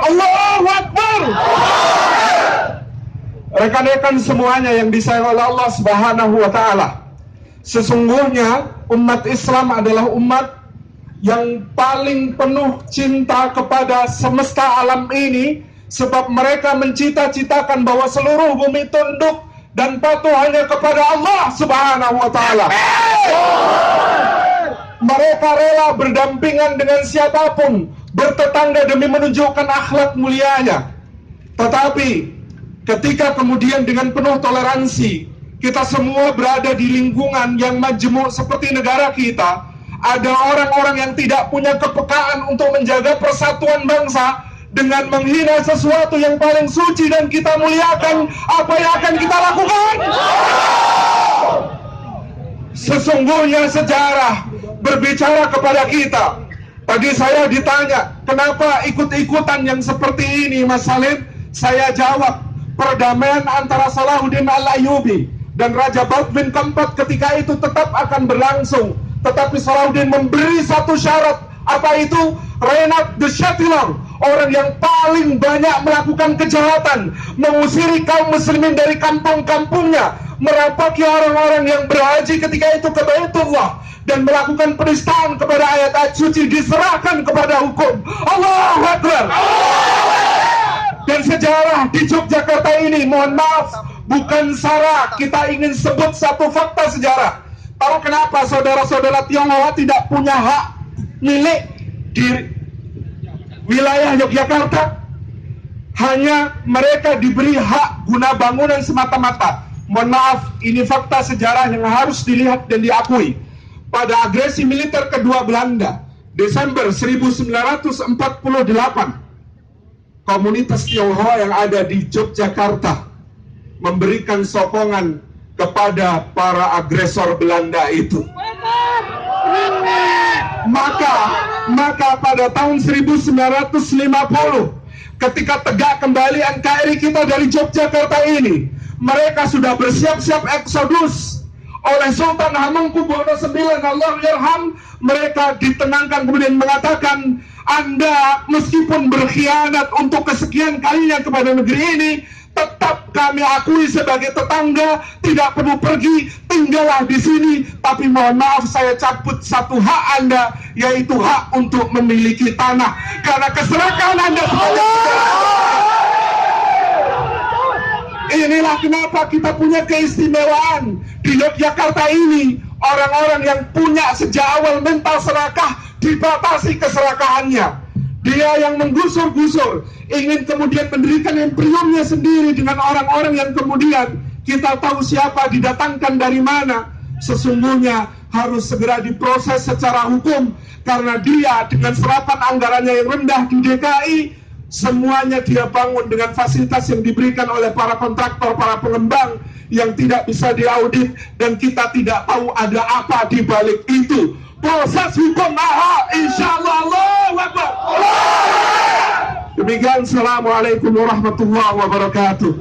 Allahu Akbar. Rekan-rekan semuanya yang disayang oleh Allah Subhanahu wa Ta'ala, sesungguhnya umat Islam adalah umat yang paling penuh cinta kepada semesta alam ini, sebab mereka mencita-citakan bahwa seluruh bumi tunduk dan patuh hanya kepada Allah Subhanahu wa Ta'ala. Mereka rela berdampingan dengan siapapun, bertetangga demi menunjukkan akhlak mulianya. Tetapi ketika kemudian dengan penuh toleransi kita semua berada di lingkungan yang majemuk seperti negara kita, ada orang-orang yang tidak punya kepekaan untuk menjaga persatuan bangsa dengan menghina sesuatu yang paling suci dan kita muliakan, apa yang akan kita lakukan? Sesungguhnya sejarah berbicara kepada kita. Tadi saya ditanya, kenapa ikut-ikutan yang seperti ini, Mas Salim? Saya jawab, perdamaian antara Salahuddin Al-Ayyubi dan Raja Baldwin keempat ketika itu tetap akan berlangsung. Tetapi Salahuddin memberi satu syarat. Apa itu? Reinhard de Chatillon, orang yang paling banyak melakukan kejahatan, mengusiri kaum muslimin dari kampung-kampungnya, merapaki orang-orang yang berhaji ketika itu ke Baitullah, dan melakukan penistaan kepada ayat-ayat suci, diserahkan kepada hukum. Allahu Akbar. Dan sejarah di Yogyakarta ini, mohon maaf, bukan sara, kita ingin sebut satu fakta sejarah. Tahu kenapa saudara-saudara Tionghoa tidak punya hak milik di wilayah Yogyakarta? Hanya mereka diberi hak guna bangunan semata-mata. Mohon maaf, ini fakta sejarah yang harus dilihat dan diakui. Pada agresi militer kedua Belanda, Desember 1948, komunitas Tionghoa yang ada di Yogyakarta memberikan sokongan kepada para agresor Belanda itu. Maka pada tahun 1950, ketika tegak kembali NKRI kita dari Yogyakarta ini, mereka sudah bersiap-siap eksodus oleh Sultan Hamengkubuwono IX, Allah yarham. Mereka ditenangkan kemudian mengatakan, Anda meskipun berkhianat untuk kesekian kalinya kepada negeri ini, tetap kami akui sebagai tetangga, tidak perlu pergi, tinggallah di sini. Tapi mohon maaf, saya cabut satu hak Anda, yaitu hak untuk memiliki tanah, karena keserakahan Anda inilah kenapa kita punya keistimewaan di Yogyakarta ini. Orang-orang yang punya sejak awal mental serakah dibatasi keserakahannya. Dia yang menggusur-gusur, ingin kemudian mendirikan imperiumnya sendiri dengan orang-orang yang kemudian kita tahu siapa didatangkan dari mana. Sesungguhnya harus segera diproses secara hukum, karena dia dengan serapan anggarannya yang rendah di DKI, semuanya dia bangun dengan fasilitas yang diberikan oleh para kontraktor, para pengembang yang tidak bisa diaudit, dan kita tidak tahu ada apa di balik itu. Proses hukum insyaallah. Allahu Akbar. Demikian, assalamualaikum warahmatullahi wabarakatuh.